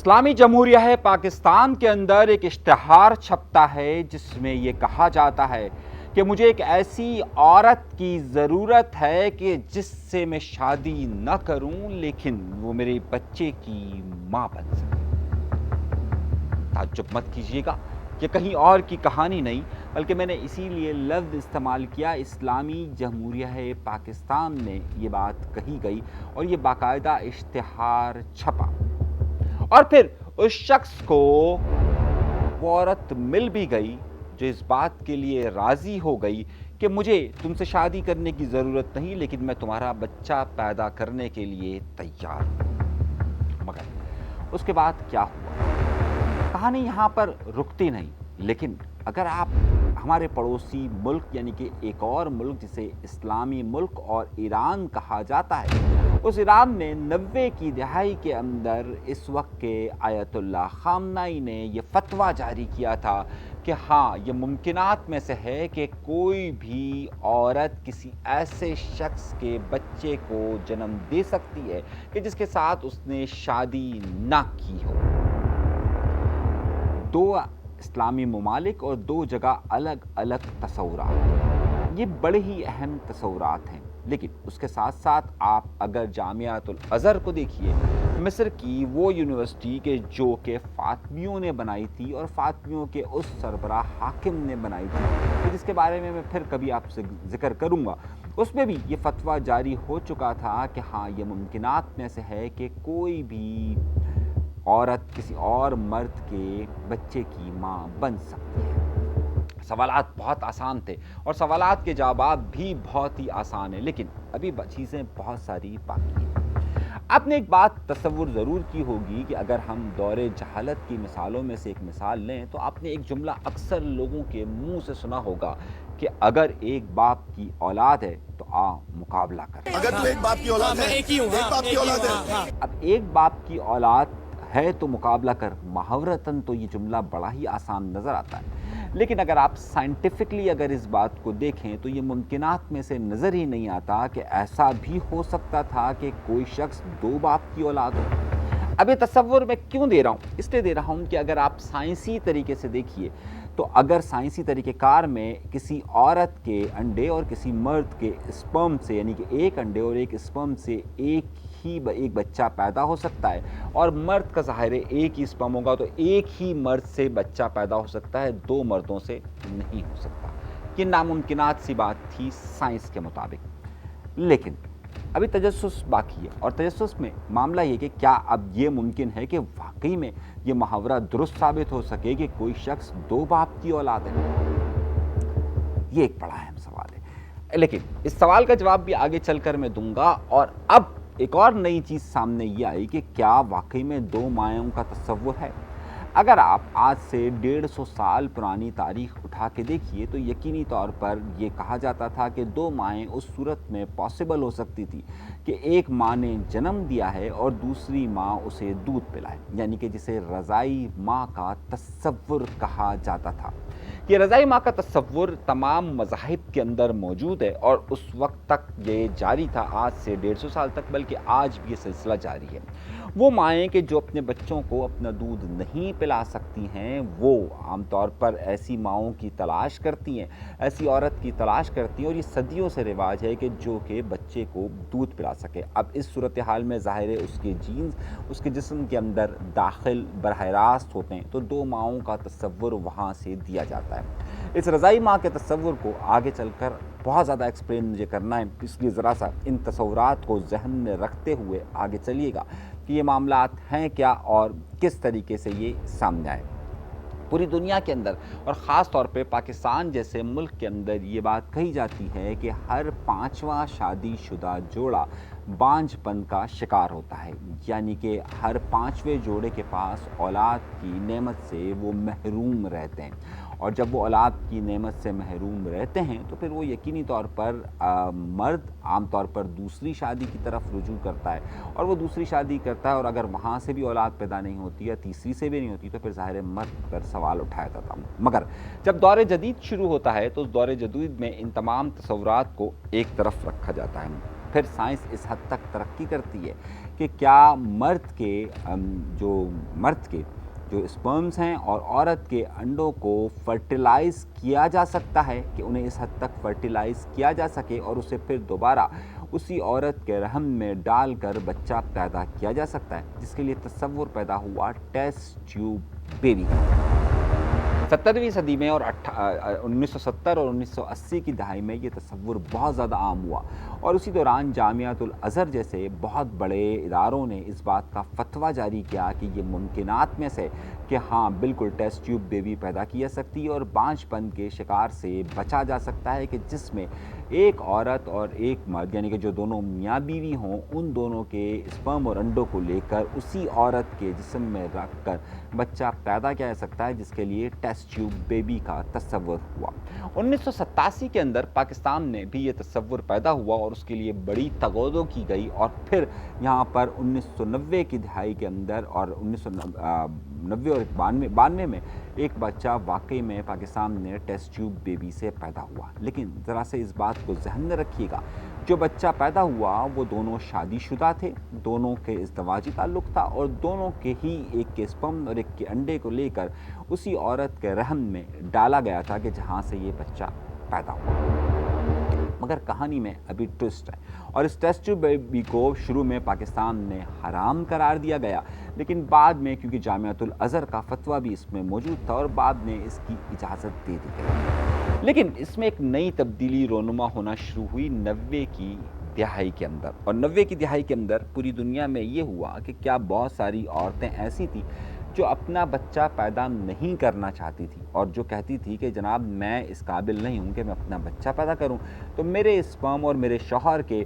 اسلامی جمہوریہ پاکستان کے اندر ایک اشتہار چھپتا ہے جس میں یہ کہا جاتا ہے کہ مجھے ایک ایسی عورت کی ضرورت ہے کہ جس سے میں شادی نہ کروں لیکن وہ میرے بچے کی ماں بن سکے۔ تعجب مت کیجیے گا، یہ کہیں اور کی کہانی نہیں بلکہ میں نے اسی لیے لفظ استعمال کیا، اسلامی جمہوریہ پاکستان میں یہ بات کہی گئی اور یہ باقاعدہ اشتہار چھپا، اور پھر اس شخص کو وہ عورت مل بھی گئی جو اس بات کے لیے راضی ہو گئی کہ مجھے تم سے شادی کرنے کی ضرورت نہیں لیکن میں تمہارا بچہ پیدا کرنے کے لیے تیار ہوں۔ مگر اس کے بعد کیا ہوا؟ کہانی یہاں پر رکتی نہیں، لیکن اگر آپ ہمارے پڑوسی ملک یعنی کہ ایک اور ملک جسے اسلامی ملک اور ایران کہا جاتا ہے، اس ایران میں 90 کی دہائی کے اندر اس وقت کے آیت اللہ خامنائی نے یہ فتویٰ جاری کیا تھا کہ ہاں یہ ممکنات میں سے ہے کہ کوئی بھی عورت کسی ایسے شخص کے بچے کو جنم دے سکتی ہے کہ جس کے ساتھ اس نے شادی نہ کی ہو۔ دو اسلامی ممالک اور دو جگہ الگ الگ تصورات، یہ بڑے ہی اہم تصورات ہیں، لیکن اس کے ساتھ ساتھ آپ اگر جامعۃ الازہر کو دیکھیے، مصر کی وہ یونیورسٹی جو کہ فاطمیوں نے بنائی تھی اور فاطمیوں کے اس سربراہ حاکم نے بنائی تھی جس کے بارے میں پھر کبھی آپ سے ذکر کروں گا، اس میں بھی یہ فتویٰ جاری ہو چکا تھا کہ ہاں یہ ممکنات میں سے ہے کہ کوئی بھی عورت کسی اور مرد کے بچے کی ماں بن سکتی ہے۔ سوالات بہت آسان تھے اور سوالات کے جوابات بھی بہت ہی آسان ہیں، لیکن ابھی چیزیں بہت ساری باقی ہیں۔ آپ نے ایک بات تصور ضرور کی ہوگی کہ اگر ہم دور جہالت کی مثالوں میں سے ایک مثال لیں تو آپ نے ایک جملہ اکثر لوگوں کے منہ سے سنا ہوگا کہ اگر ایک باپ کی اولاد ہے تو مقابلہ کریں۔ اگر تو ایک باپ کی اولاد ہے، ایک باپ کی اولاد ہے۔ اب ایک باپ کی اولاد ہے تو مقابلہ کر، محاورتاً تو یہ جملہ بڑا ہی آسان نظر آتا ہے، لیکن اگر آپ سائنٹیفکلی اگر اس بات کو دیکھیں تو یہ ممکنات میں سے نظر ہی نہیں آتا کہ ایسا بھی ہو سکتا تھا کہ کوئی شخص دو باپ کی اولاد ہو۔ اب یہ تصور میں کیوں دے رہا ہوں؟ اس لیے دے رہا ہوں کہ اگر آپ سائنسی طریقے سے دیکھیے تو اگر سائنسی طریقہ کار میں کسی عورت کے انڈے اور کسی مرد کے اسپرم سے، یعنی کہ ایک انڈے اور ایک اسپرم سے ایک بچہ پیدا ہو سکتا ہے، اور مرد کا ظاہر ہے ایک ہی اسپرم ہوگا تو ایک ہی مرد سے بچہ پیدا ہو سکتا ہے، دو مردوں سے نہیں ہو سکتا۔ یہ ناممکنات سی بات تھی سائنس کے مطابق، لیکن ابھی تجسس باقی ہے، اور تجسس میں معاملہ یہ کہ کیا اب یہ ممکن ہے کہ واقعی میں یہ محاورہ درست ثابت ہو سکے کہ کوئی شخص دو باپ کی اولاد ہے؟ یہ ایک بڑا اہم سوال ہے، لیکن اس سوال کا جواب بھی آگے چل کر میں دوں گا۔ اور اب ایک اور نئی چیز سامنے یہ آئی کہ کیا واقعی میں دو مائوں کا تصور ہے؟ اگر آپ آج سے 150 سال پرانی تاریخ اٹھا کے دیکھیے تو یقینی طور پر یہ کہا جاتا تھا کہ دو مائیں اس صورت میں پاسبل ہو سکتی تھی کہ ایک ماں نے جنم دیا ہے اور دوسری ماں اسے دودھ پلائے، یعنی کہ جسے رضاعی ماں کا تصور کہا جاتا تھا۔ یہ رضاعی ماں کا تصور تمام مذاہب کے اندر موجود ہے اور اس وقت تک یہ جاری تھا، آج سے 150 سال تک، بلکہ آج بھی یہ سلسلہ جاری ہے۔ وہ مائیں کہ جو اپنے بچوں کو اپنا دودھ نہیں پلا سکتی ہیں، وہ عام طور پر ایسی ماؤں کی تلاش کرتی ہیں، ایسی عورت کی تلاش کرتی ہیں، اور یہ صدیوں سے رواج ہے کہ جو کہ بچے کو دودھ پلا سکے۔ اب اس صورتحال میں ظاہر ہے اس کے جینز اس کے جسم کے اندر داخل براہ راست ہوتے ہیں، تو دو ماؤں کا تصور وہاں سے دیا جاتا ہے۔ اس رضاعی ماں کے تصور کو آگے چل کر بہت زیادہ ایکسپلین مجھے کرنا ہے، اس لیے ذرا سا ان تصورات کو ذہن میں رکھتے ہوئے آگے چلیے گا کہ یہ معاملات ہیں کیا اور کس طریقے سے یہ سامنے آئے۔ پوری دنیا کے اندر اور خاص طور پہ پاکستان جیسے ملک کے اندر یہ بات کہی جاتی ہے کہ ہر 5واں شادی شدہ جوڑا بانجھ پن کا شکار ہوتا ہے، یعنی کہ ہر 5ویں جوڑے کے پاس اولاد کی نعمت سے وہ محروم رہتے ہیں، اور جب وہ اولاد کی نعمت سے محروم رہتے ہیں تو پھر وہ یقینی طور پر مرد عام طور پر دوسری شادی کی طرف رجوع کرتا ہے، اور وہ دوسری شادی کرتا ہے، اور اگر وہاں سے بھی اولاد پیدا نہیں ہوتی یا تیسری سے بھی نہیں ہوتی تو پھر ظاہر مرد پر سوال اٹھایا جاتا ہوں۔ مگر جب دور جدید شروع ہوتا ہے تو اس دور جدید میں ان تمام تصورات کو ایک طرف رکھا جاتا ہے۔ پھر سائنس اس حد تک ترقی کرتی ہے کہ کیا مرد کے جو اسپرمز ہیں اور عورت کے انڈوں کو فرٹیلائز کیا جا سکتا ہے، کہ انہیں اس حد تک فرٹیلائز کیا جا سکے اور اسے پھر دوبارہ اسی عورت کے رحم میں ڈال کر بچہ پیدا کیا جا سکتا ہے، جس کے لیے تصور پیدا ہوا ٹیسٹ ٹیوب بیبی۔ 17ویں صدی میں اور 1970 اور 1980 کی دہائی میں یہ تصور بہت زیادہ عام ہوا، اور اسی دوران جامعۃ الازہر جیسے بہت بڑے اداروں نے اس بات کا فتویٰ جاری کیا کہ یہ ممکنات میں سے کہ ہاں بالکل ٹیسٹ ٹیوب بیبی پیدا کی جا سکتی ہے اور بانجھ پن کے شکار سے بچا جا سکتا ہے، کہ جس میں ایک عورت اور ایک مرد یعنی کہ جو دونوں میاں بیوی ہوں، ان دونوں کے اسپرم اور انڈوں کو لے کر اسی عورت کے جسم میں رکھ کر بچہ پیدا کیا جا سکتا ہے، جس کے لیے ٹیسٹ ٹیوب بیبی کا تصور ہوا۔ 1987 کے اندر پاکستان میں بھی یہ تصور پیدا ہوا اور اس کے لیے بڑی تغودو کی گئی، اور پھر یہاں پر 1990 کی دہائی کے اندر اور 1990 اور 92 میں ایک بچہ واقعی میں پاکستان میں ٹیسٹ ٹیوب بیبی سے پیدا ہوا۔ لیکن ذرا سے اس بات کو ذہن میں رکھیے گا، جو بچہ پیدا ہوا وہ دونوں شادی شدہ تھے، دونوں کے ازدواجی تعلق تھا، اور دونوں کے ہی ایک کے اسپرم اور ایک کے انڈے کو لے کر اسی عورت کے رحم میں ڈالا گیا تھا کہ جہاں سے یہ بچہ پیدا ہوا۔ مگر کہانی میں ابھی ٹوسٹ ہے، اور اس ٹیسٹ ٹیوب بیبی کو شروع میں پاکستان میں حرام قرار دیا گیا، لیکن بعد میں کیونکہ جامعۃ الازہر کا فتویٰ بھی اس میں موجود تھا اور بعد میں اس کی اجازت دے دی گئی۔ لیکن اس میں ایک نئی تبدیلی رونما ہونا شروع ہوئی 90 کی دہائی کے اندر، اور 90 کی دہائی کے اندر پوری دنیا میں یہ ہوا کہ کیا بہت ساری عورتیں ایسی تھیں جو اپنا بچہ پیدا نہیں کرنا چاہتی تھی، اور جو کہتی تھی کہ جناب میں اس قابل نہیں ہوں کہ میں اپنا بچہ پیدا کروں، تو میرے اسپرم اور میرے شوہر کے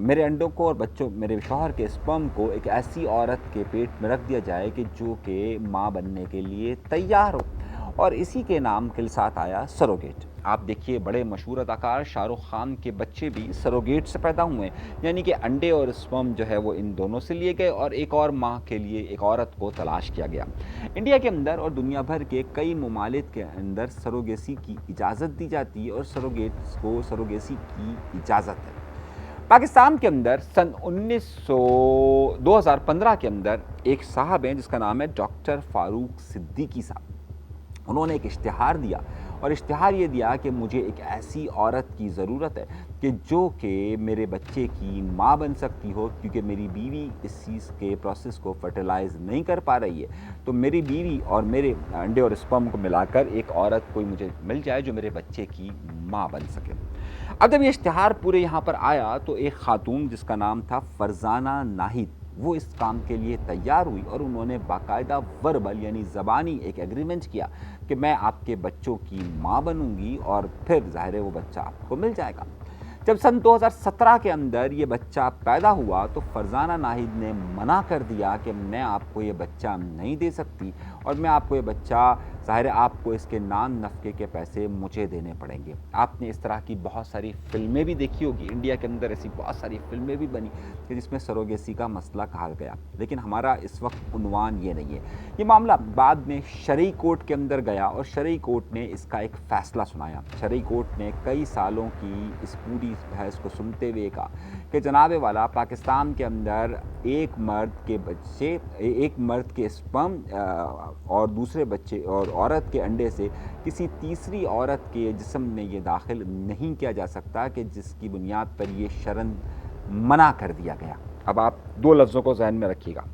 میرے انڈوں کو اور میرے شوہر کے اسپرم کو ایک ایسی عورت کے پیٹ میں رکھ دیا جائے کہ جو کہ ماں بننے کے لیے تیار ہو، اور اسی کے نام کے ساتھ آیا سروگیٹ۔ آپ دیکھیے بڑے مشہور اداکار شاہ رخ خان کے بچے بھی سروگیٹ سے پیدا ہوئے، یعنی کہ انڈے اور اسپرم جو ہے وہ ان دونوں سے لیے گئے اور ایک اور ماں کے لیے ایک عورت کو تلاش کیا گیا۔ انڈیا کے اندر اور دنیا بھر کے کئی ممالک کے اندر سروگیسی کی اجازت دی جاتی ہے اور سروگیٹس کو سروگیسی کی اجازت ہے۔ پاکستان کے اندر سن 2015 کے اندر ایک صاحب ہیں جس کا نام ہے ڈاکٹر فاروق صدیقی صاحب، انہوں نے ایک اشتہار دیا، اور اشتہار یہ دیا کہ مجھے ایک ایسی عورت کی ضرورت ہے کہ جو کہ میرے بچے کی ماں بن سکتی ہو، کیونکہ میری بیوی اس چیز کے پروسیس کو فرٹیلائز نہیں کر پا رہی ہے، تو میری بیوی اور میرے انڈے اور اسپرم کو ملا کر ایک عورت کوئی مجھے مل جائے جو میرے بچے کی ماں بن سکے۔ اب جب یہ اشتہار پورے یہاں پر آیا تو ایک خاتون جس کا نام تھا فرزانہ ناہید، وہ اس کام کے لیے تیار ہوئی، اور انہوں نے باقاعدہ وربل یعنی زبانی ایک ایگریمنٹ کیا کہ میں آپ کے بچوں کی ماں بنوں گی، اور پھر ظاہر ہے وہ بچہ آپ کو مل جائے گا۔ جب سن 2017 کے اندر یہ بچہ پیدا ہوا تو فرزانہ ناہید نے منع کر دیا کہ میں آپ کو یہ بچہ نہیں دے سکتی، اور میں آپ کو یہ بچہ ظاہر ہے آپ کو اس کے نان نفقے کے پیسے مجھے دینے پڑیں گے۔ آپ نے اس طرح کی بہت ساری فلمیں بھی دیکھی ہوگی، انڈیا کے اندر ایسی بہت ساری فلمیں بھی بنی کہ جس میں سروگیسی کا مسئلہ کہا گیا، لیکن ہمارا اس وقت عنوان یہ نہیں ہے۔ یہ معاملہ بعد میں شرعی کورٹ کے اندر گیا اور شرعی کورٹ نے اس کا ایک فیصلہ سنایا۔ شرعی کورٹ نے کئی سالوں کی اس پوری بحث کو سنتے ہوئے کہا کہ جناب والا، پاکستان کے اندر ایک مرد کے بچے، ایک مرد کے اسپرم اور دوسرے بچے اور عورت کے انڈے سے کسی تیسری عورت کے جسم میں یہ داخل نہیں کیا جا سکتا، کہ جس کی بنیاد پر یہ شرعاً منع کر دیا گیا۔ اب آپ دو لفظوں کو ذہن میں رکھیے گا۔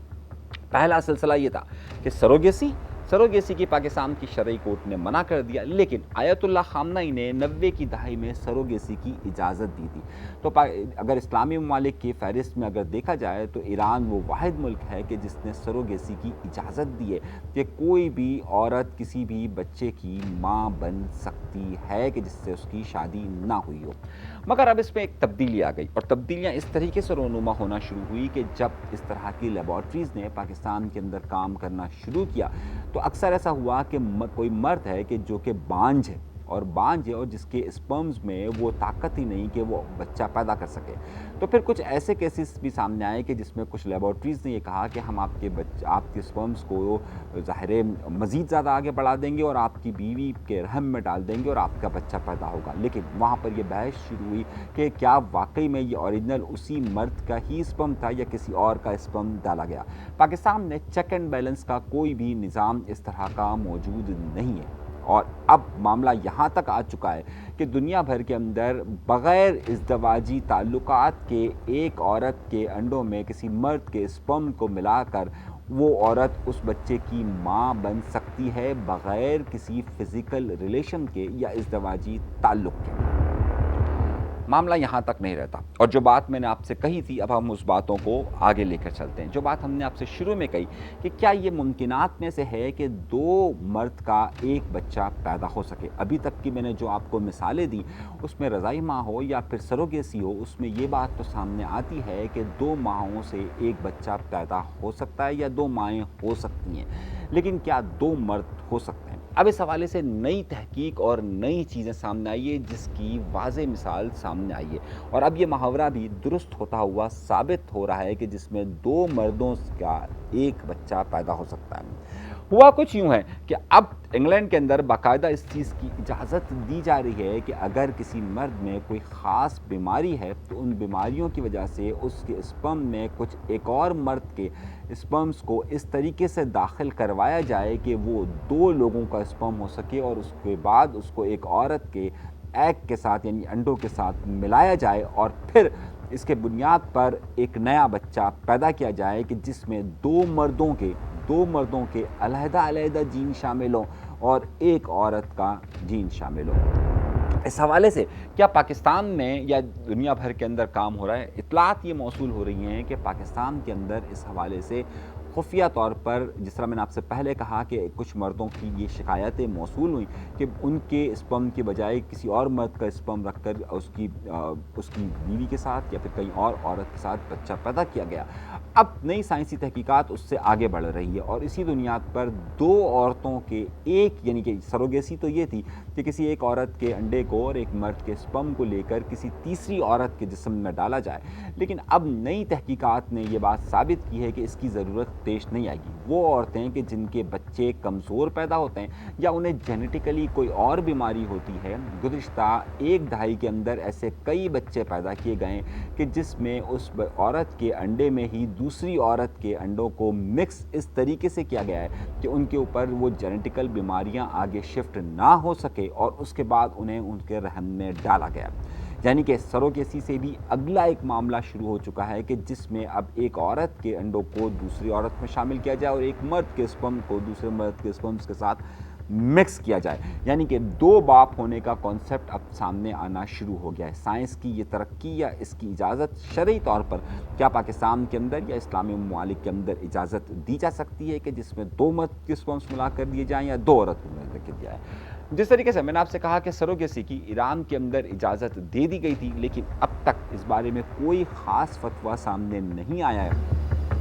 پہلا سلسلہ یہ تھا کہ سروگیسی کی پاکستان کی شرعی کورٹ نے منع کر دیا، لیکن آیت اللہ خامنئی نے 90 کی دہائی میں سروگیسی کی اجازت دی تھی۔ تو اگر اسلامی ممالک کی فہرست میں اگر دیکھا جائے تو ایران وہ واحد ملک ہے کہ جس نے سروگیسی کی اجازت دی ہے کہ کوئی بھی عورت کسی بھی بچے کی ماں بن سکتی ہے کہ جس سے اس کی شادی نہ ہوئی ہو۔ مگر اب اس میں ایک تبدیلی آ گئی، اور تبدیلیاں اس طریقے سے رونما ہونا شروع ہوئی کہ جب اس طرح کی لیبارٹریز نے پاکستان کے اندر کام کرنا شروع کیا تو اکثر ایسا ہوا کہ کوئی مرد ہے کہ جو کہ بانجھ ہے، اور بانجھ ہے اور جس کے اسپرمز میں وہ طاقت ہی نہیں کہ وہ بچہ پیدا کر سکے۔ تو پھر کچھ ایسے کیسز بھی سامنے آئے کہ جس میں کچھ لیبارٹریز نے یہ کہا کہ ہم آپ کے اسپرمز کو ظاہر ہے مزید زیادہ آگے بڑھا دیں گے اور آپ کی بیوی کے رحم میں ڈال دیں گے اور آپ کا بچہ پیدا ہوگا۔ لیکن وہاں پر یہ بحث شروع ہوئی کہ کیا واقعی میں یہ اوریجنل اسی مرد کا ہی اسپرم تھا یا کسی اور کا اسپرم ڈالا گیا۔ پاکستان میں چیک اینڈ بیلنس کا کوئی بھی نظام اس طرح کا موجود نہیں ہے، اور اب معاملہ یہاں تک آ چکا ہے کہ دنیا بھر کے اندر بغیر ازدواجی تعلقات کے ایک عورت کے انڈوں میں کسی مرد کے اسپرم کو ملا کر وہ عورت اس بچے کی ماں بن سکتی ہے بغیر کسی فزیکل ریلیشن کے یا ازدواجی تعلق کے۔ معاملہ یہاں تک نہیں رہتا، اور جو بات میں نے آپ سے کہی تھی اب ہم اس باتوں کو آگے لے کر چلتے ہیں۔ جو بات ہم نے آپ سے شروع میں کہی کہ کیا یہ ممکنات میں سے ہے کہ دو مرد کا ایک بچہ پیدا ہو سکے۔ ابھی تک کی میں نے جو آپ کو مثالیں دی اس میں رضاعی ماں ہو یا پھر سروگیسی ہو، اس میں یہ بات تو سامنے آتی ہے کہ دو ماہوں سے ایک بچہ پیدا ہو سکتا ہے یا دو مائیں ہو سکتی ہیں، لیکن کیا دو مرد ہو سکتے ہیں؟ اب اس حوالے سے نئی تحقیق اور نئی چیزیں سامنے آئی ہے جس کی واضح مثال سامنے آئی ہے، اور اب یہ محاورہ بھی درست ہوتا ہوا ثابت ہو رہا ہے کہ جس میں دو مردوں کا ایک بچہ پیدا ہو سکتا ہے۔ ہوا کچھ یوں ہے کہ اب انگلینڈ کے اندر باقاعدہ اس چیز کی اجازت دی جا رہی ہے کہ اگر کسی مرد میں کوئی خاص بیماری ہے تو ان بیماریوں کی وجہ سے اس کے اسپرم میں کچھ ایک اور مرد کے اسپرمز کو اس طریقے سے داخل کروایا جائے کہ وہ دو لوگوں کا اسپرم ہو سکے، اور اس کے بعد اس کو ایک عورت کے ایگ کے ساتھ یعنی انڈوں کے ساتھ ملایا جائے، اور پھر اس کے بنیاد پر ایک نیا بچہ پیدا کیا جائے کہ جس میں دو مردوں کے علیحدہ علیحدہ جین شامل ہوں اور ایک عورت کا جین شامل ہو۔ اس حوالے سے کیا پاکستان میں یا دنیا بھر کے اندر کام ہو رہا ہے؟ اطلاعات یہ موصول ہو رہی ہیں کہ پاکستان کے اندر اس حوالے سے خفیہ طور پر، جس طرح میں نے آپ سے پہلے کہا کہ کچھ مردوں کی یہ شکایتیں موصول ہوئیں کہ ان کے اسپرم کے بجائے کسی اور مرد کا اسپرم رکھ کر اس کی بیوی کے ساتھ یا پھر کہیں اور عورت کے ساتھ بچہ پیدا کیا گیا۔ اب نئی سائنسی تحقیقات اس سے آگے بڑھ رہی ہے، اور اسی بنیاد پر دو عورتوں کے ایک یعنی کہ سروگیسی تو یہ تھی کہ کسی ایک عورت کے انڈے کو اور ایک مرد کے اسپرم کو لے کر کسی تیسری عورت کے جسم میں ڈالا جائے، لیکن اب نئی تحقیقات نے یہ بات ثابت کی ہے کہ اس کی ضرورت پیش نہیں آئے گی۔ وہ عورتیں کہ جن کے بچے کمزور پیدا ہوتے ہیں یا انہیں جینیٹیکلی کوئی اور بیماری ہوتی ہے، گزشتہ ایک دہائی کے اندر ایسے کئی بچے پیدا کیے گئے کہ جس میں اس عورت کے انڈے میں ہی دوسری عورت کے انڈوں کو مکس اس طریقے سے کیا گیا ہے کہ ان کے اوپر وہ جینیٹیکل بیماریاں آگے شفٹ نہ ہو سکے، اور اس کے بعد انہیں ان کے رحم میں ڈالا گیا۔ یعنی کہ سروگیسی سے بھی اگلا ایک معاملہ شروع ہو چکا ہے کہ جس میں اب ایک عورت کے انڈوں کو دوسری عورت میں شامل کیا جائے اور ایک مرد کے اسپرم کو دوسرے مرد کے اسپرمز کے ساتھ مکس کیا جائے، یعنی کہ دو باپ ہونے کا کانسیپٹ اب سامنے آنا شروع ہو گیا ہے۔ سائنس کی یہ ترقی یا اس کی اجازت شرعی طور پر کیا پاکستان کے اندر یا اسلامی ممالک کے اندر اجازت دی جا سکتی ہے کہ جس میں دو مرد کے اسپرمز ملا کر دیے جائیں یا دو عورت کو ملا کر دیا جائے؟ جس طریقے سے میں نے آپ سے کہا کہ سروگیسی کی ایران کے اندر اجازت دے دی گئی تھی، لیکن اب تک اس بارے میں کوئی خاص فتویٰ سامنے نہیں آیا ہے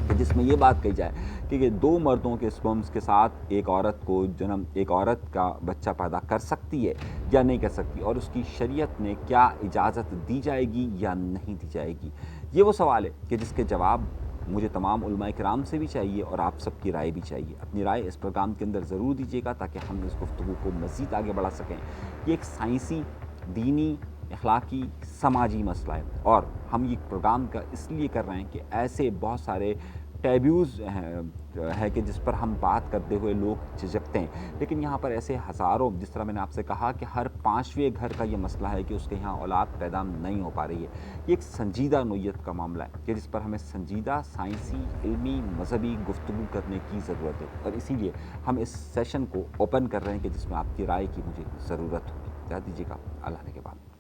کہ جس میں یہ بات کہی جائے کہ دو مردوں کے اسپرمز کے ساتھ ایک عورت کا بچہ پیدا کر سکتی ہے یا نہیں کر سکتی، اور اس کی شریعت نے کیا اجازت دی جائے گی یا نہیں دی جائے گی۔ یہ وہ سوال ہے کہ جس کے جواب مجھے تمام علماء کرام سے بھی چاہیے اور آپ سب کی رائے بھی چاہیے۔ اپنی رائے اس پروگرام کے اندر ضرور دیجیے گا تاکہ ہم اس گفتگو کو مزید آگے بڑھا سکیں۔ یہ ایک سائنسی، دینی، اخلاقی، سماجی مسئلہ ہے، اور ہم یہ پروگرام کا اس لیے کر رہے ہیں کہ ایسے بہت سارے ٹیبیوز ہے کہ جس پر ہم بات کرتے ہوئے لوگ جھجکتے ہیں، لیکن یہاں پر ایسے ہزاروں، جس طرح میں نے آپ سے کہا کہ ہر 5ویں گھر کا یہ مسئلہ ہے کہ اس کے یہاں اولاد پیدا نہیں ہو پا رہی ہے۔ یہ ایک سنجیدہ نوعیت کا معاملہ ہے کہ جس پر ہمیں سنجیدہ سائنسی، علمی، مذہبی گفتگو کرنے کی ضرورت ہے، اور اسی لیے ہم اس سیشن کو اوپن کر رہے ہیں کہ جس میں آپ کی رائے کی مجھے ضرورت ہوگی۔ اجازت دیجیے گا، اللہ نے کے بعد۔